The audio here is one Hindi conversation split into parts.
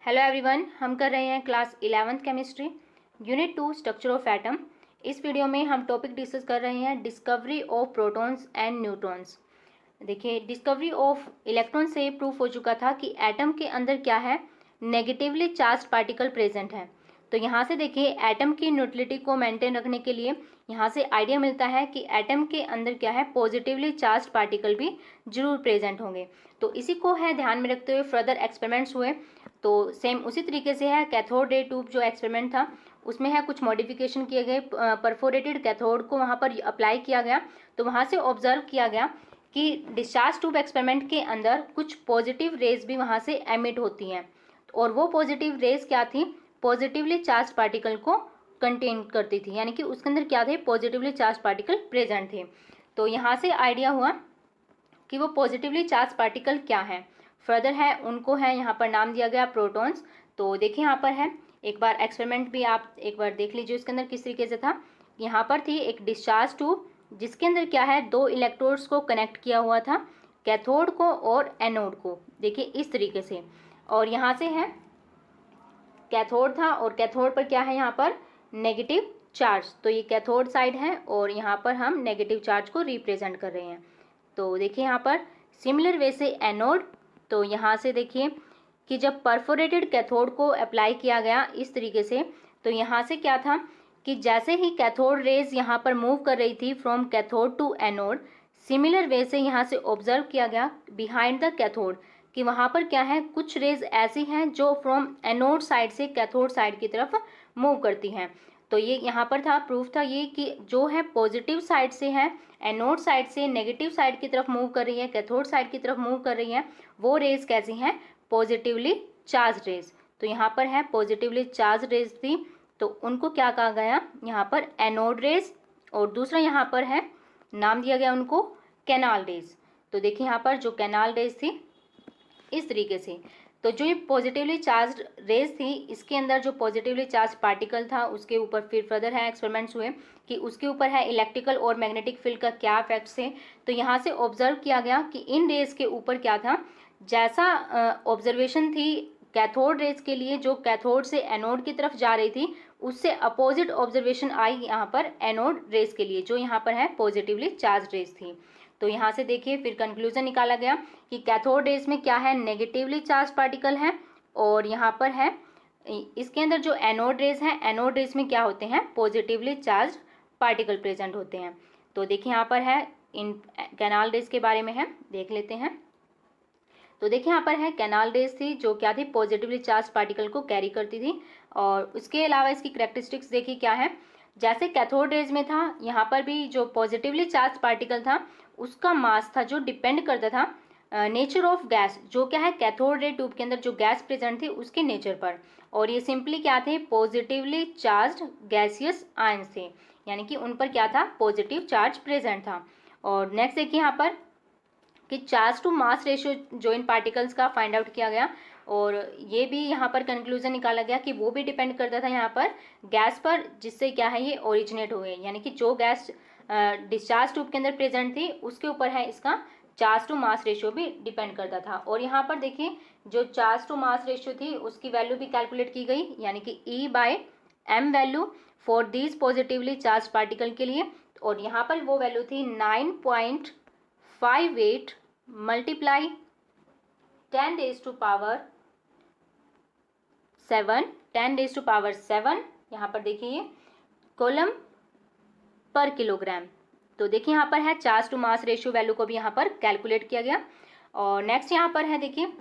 हेलो एवरीवन, हम कर रहे हैं class 11th chemistry unit 2 structure of atom. इस वीडियो में हम टॉपिक डिस्कस कर रहे हैं discovery of protons and neutrons. देखिए, डिस्कवरी ऑफ इलेक्ट्रॉन से प्रूफ हो चुका था कि एटम के अंदर क्या है, नेगेटिवली चार्ज पार्टिकल प्रेजेंट है। तो यहाँ से देखिए, एटम की न्यूट्रलिटी को मेंटेन रखने के लिए यहाँ से आइडिया मिलता है कि एटम के अंदर क्या है, पॉजिटिवली चार्ज पार्टिकल भी जरूर प्रेजेंट होंगे। तो इसी को है ध्यान में रखते हुए फर्दर एक्सपेरिमेंट्स हुए। तो सेम उसी तरीके से है, कैथोड रे ट्यूब जो एक्सपेरिमेंट था उसमें है कुछ मॉडिफिकेशन किए गए, परफोरेटेड कैथोड को वहाँ पर अप्लाई किया गया। तो वहाँ से ऑब्जर्व किया गया कि डिस्चार्ज ट्यूब एक्सपेरिमेंट के अंदर कुछ पॉजिटिव रेज भी वहाँ से एमिट होती हैं, और वो पॉजिटिव रेज क्या थी, पॉजिटिवली चार्ज पार्टिकल को कंटेन करती थी, यानी कि उसके अंदर क्या थे, पॉजिटिवली चार्ज पार्टिकल प्रेजेंट थे। तो यहाँ से आइडिया हुआ कि वो पॉजिटिवली चार्ज पार्टिकल क्या है। फर्दर है, उनको है यहाँ पर नाम दिया गया प्रोटॉन्स। तो देखिए यहाँ पर है, एक बार एक्सपेरिमेंट भी आप एक बार देख लीजिए उसके अंदर किस तरीके से था। यहाँ पर थी एक डिस्चार्ज ट्यूब जिसके अंदर क्या है, दो इलेक्ट्रोड्स को कनेक्ट किया हुआ था, कैथोड को और एनोड को। देखिए इस तरीके से, और यहाँ से है कैथोड था और कैथोड पर क्या है, यहाँ पर नेगेटिव चार्ज। तो ये कैथोड साइड है और यहाँ पर हम नेगेटिव चार्ज को रिप्रेजेंट कर रहे हैं। तो देखिए यहाँ पर सिमिलर वे से एनोड। तो यहाँ से देखिए कि जब परफोरेटेड कैथोड को अप्लाई किया गया इस तरीके से, तो यहाँ से क्या था कि जैसे ही कैथोड रेज यहाँ पर मूव कर रही थी from cathode to anode, similar way से यहाँ से ऑब्जर्व किया गया बिहाइंड द कैथोड कि वहाँ पर क्या है, कुछ रेज ऐसी हैं जो फ्रॉम एनोड साइड से कैथोड साइड की तरफ मूव करती हैं। तो ये यहाँ पर था, प्रूफ था ये कि जो है पॉजिटिव साइड से है, एनोड साइड से नेगेटिव साइड की तरफ मूव कर रही है, कैथोड साइड की तरफ मूव कर रही है, वो रेज कैसी हैं, पॉजिटिवली चार्ज रेज। तो यहाँ पर है पॉजिटिवली चार्ज रेज थी, तो उनको क्या कहा गया, यहाँ पर एनोड रेज, और दूसरा यहाँ पर है नाम दिया गया उनको कैनाल रेज। तो देखिए यहाँ पर जो कैनाल रेज थी इस तरीके से। तो जो ये पॉजिटिवली चार्ज रेज थी, इसके अंदर जो पॉजिटिवली चार्ज पार्टिकल था उसके ऊपर फिर फर्दर है एक्सपेरिमेंट्स हुए कि उसके ऊपर है इलेक्ट्रिकल और मैग्नेटिक फील्ड का क्या इफेक्ट्स है। तो यहाँ से ऑब्जर्व किया गया कि इन रेज के ऊपर क्या था, जैसा ऑब्जर्वेशन थी कैथोड रेज के लिए जो कैथोड से एनोड की तरफ जा रही थी, उससे अपोजिट ऑब्जर्वेशन आई यहाँ पर एनोड रेज के लिए, जो यहाँ पर है पॉजिटिवली चार्ज रेज थी। तो यहाँ से देखिए फिर कंक्लूजन निकाला गया कि कैथोड रेज में क्या है, नेगेटिवली चार्ज पार्टिकल है, और यहाँ पर है इसके अंदर जो एनोड रेज है, एनोड रेज में क्या होते हैं, पॉजिटिवली चार्ज पार्टिकल प्रेजेंट होते हैं। तो देखिए यहाँ पर है इन कैनाल रेज के बारे में है, देख लेते हैं। तो देखिए यहाँ पर है कैनाल रेज थी जो क्या थी, पॉजिटिवली चार्ज पार्टिकल को कैरी करती थी। और उसके अलावा इसकी कैरेक्टरिस्टिक्स देखिए क्या है, जैसे कैथोड रेज में था, यहाँ पर भी जो पॉजिटिवली चार्ज पार्टिकल था उसका मास था जो डिपेंड करता था नेचर ऑफ गैस, जो क्या है कैथोड रे ट्यूब के अंदर जो गैस प्रेजेंट थी उसके नेचर पर। और ये सिंपली क्या थे, पॉजिटिवली चार्ज गैसियस आयंस थे, यानी कि उन पर क्या था, पॉजिटिव चार्ज प्रेजेंट था। और नेक्स्ट देखिए यहाँ पर कि चार्ज टू मास रेशियो जो इन पार्टिकल्स का फाइंड आउट किया गया, और ये भी यहाँ पर कंक्लूजन निकाला गया कि वो भी डिपेंड करता था यहाँ पर गैस पर, जिससे क्या है ये ओरिजिनेट हुए, यानी कि जो गैस डिस्चार्ज ट्यूब के अंदर प्रेजेंट थी उसके ऊपर है इसका चार्ज टू मास रेशियो भी डिपेंड करता था। और यहाँ पर देखिए जो चार्ज टू मास रेशियो थी उसकी वैल्यू भी कैलकुलेट की गई, यानी कि E/m value for these positively charge particle के लिए, और यहाँ पर वो वैल्यू थी 9.58 मल्टीप्लाई 10⁻⁷ यहाँ पर देखिए ये कूलम पर किलोग्राम। तो देखिए यहाँ पर है charge to mass ratio value को भी यहाँ पर कैलकुलेट किया गया। और नेक्स्ट यहाँ पर है देखिए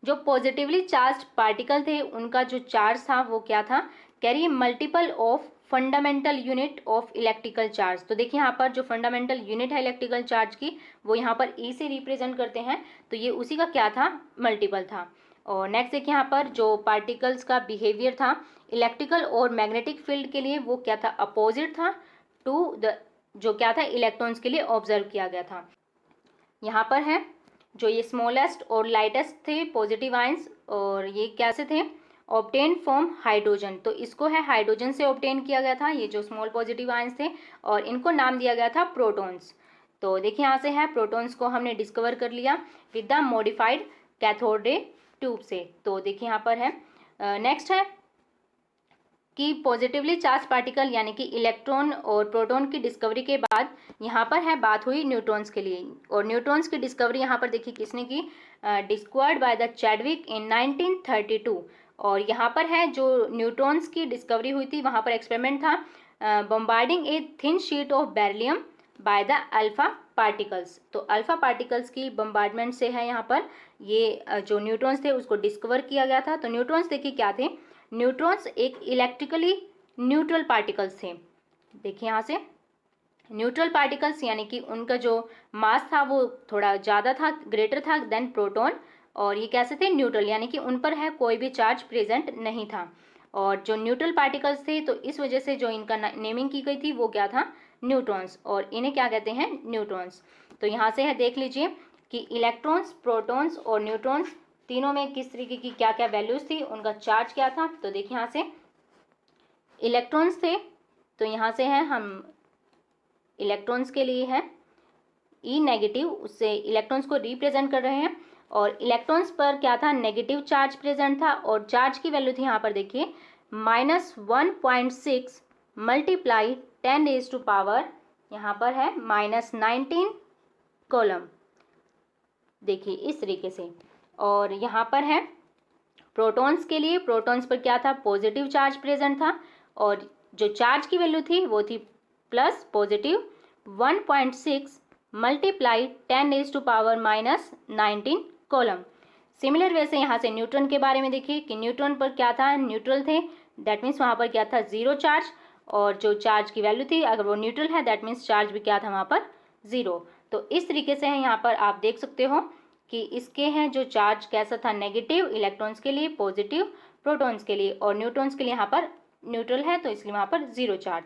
जो पॉजिटिवली चार्ज पार्टिकल थे उनका जो चार्ज था वो क्या था, carry multiple of fundamental unit of electrical charge. तो देखिए यहाँ पर जो फंडामेंटल यूनिट है इलेक्ट्रिकल चार्ज की वो यहाँ पर E से रिप्रेजेंट करते हैं, तो ये उसी का क्या था, मल्टीपल था। और नेक्स्ट देखिए यहाँ पर जो पार्टिकल्स का बिहेवियर था इलेक्ट्रिकल और मैग्नेटिक फील्ड के लिए वो क्या था, अपोजिट था टू द जो क्या था इलेक्ट्रॉन्स के लिए ऑब्जर्व किया गया था। यहाँ पर है जो ये स्मॉलेस्ट और लाइटेस्ट थे पॉजिटिव आयंस, और ये कैसे थे, ऑब्टेन फ्रॉम हाइड्रोजन। तो इसको है हाइड्रोजन से ऑब्टेन किया गया था, ये जो स्मॉल पॉजिटिव आयंस थे, और इनको नाम दिया गया था प्रोटॉन्स। तो देखिए यहाँ से है प्रोटॉन्स को हमने डिस्कवर कर लिया with the modified cathode ray tube से। तो देखिए यहाँ पर है नेक्स्ट है कि पॉजिटिवली चार्ज पार्टिकल यानी कि इलेक्ट्रॉन और प्रोटॉन की डिस्कवरी के बाद यहाँ पर है बात हुई न्यूट्रॉन्स के लिए। और न्यूट्रॉन्स की डिस्कवरी यहाँ पर देखिए किसने की, डिस्कवर्ड बाय द चैडविक इन 1932। और यहाँ पर है जो न्यूट्रॉन्स की डिस्कवरी हुई थी, वहाँ पर एक्सपेरिमेंट था bombarding a thin sheet of beryllium by the alpha particles. तो अल्फा पार्टिकल्स की बम्बार्डमेंट से है यहाँ पर ये जो न्यूट्रॉन्स थे उसको डिस्कवर किया गया था। तो न्यूट्रॉन्स देखिए क्या थे, न्यूट्रॉन्स एक इलेक्ट्रिकली न्यूट्रल पार्टिकल्स थे। देखिए यहाँ से न्यूट्रल पार्टिकल्स यानी कि उनका जो मास था वो थोड़ा ज़्यादा था, ग्रेटर था देन प्रोटॉन। और ये कैसे थे, न्यूट्रल यानी कि उन पर है कोई भी चार्ज प्रेजेंट नहीं था। और जो न्यूट्रल पार्टिकल्स थे तो इस वजह से जो इनका नेमिंग की गई थी वो क्या था, न्यूट्रॉन्स। और इन्हें क्या कहते हैं, न्यूट्रॉन्स। तो यहाँ से है देख लीजिए कि इलेक्ट्रॉन्स, प्रोटॉन्स और न्यूट्रॉन्स तीनों में किस तरीके की क्या क्या वैल्यूज थी, उनका चार्ज क्या था। तो देखिए यहाँ से इलेक्ट्रॉन्स थे, तो यहाँ से है हम इलेक्ट्रॉन्स के लिए है ई नेगेटिव, उससे इलेक्ट्रॉन्स को रिप्रेजेंट कर रहे हैं। और इलेक्ट्रॉन्स पर क्या था, नेगेटिव चार्ज प्रेजेंट था। और चार्ज की वैल्यू थी यहाँ पर देखिए -1.6 मल्टीप्लाई 10⁻⁻, यहाँ पर है -19 कूलम। देखिए इस तरीके से। और यहाँ पर है प्रोटॉन्स के लिए, प्रोटॉन्स पर क्या था, पॉजिटिव चार्ज प्रेजेंट था। और जो चार्ज की वैल्यू थी वो थी plus positive 1.6 multiply 10⁻⁻19 column. Similar वैसे यहाँ से न्यूट्रॉन के बारे में देखिए कि न्यूट्रॉन पर क्या था, न्यूट्रल थे, दैट मीन्स वहाँ पर क्या था, जीरो चार्ज। और जो चार्ज की वैल्यू थी अगर वो न्यूट्रल है दैट मीन्स चार्ज भी क्या था वहाँ पर, जीरो। तो इस तरीके से है यहाँ पर आप देख सकते हो कि इसके हैं जो चार्ज कैसा था, नेगेटिव इलेक्ट्रॉन्स के लिए, पॉजिटिव प्रोटॉन्स के लिए, और न्यूट्रॉन्स के लिए यहाँ पर न्यूट्रल है तो इसलिए वहाँ पर जीरो चार्ज।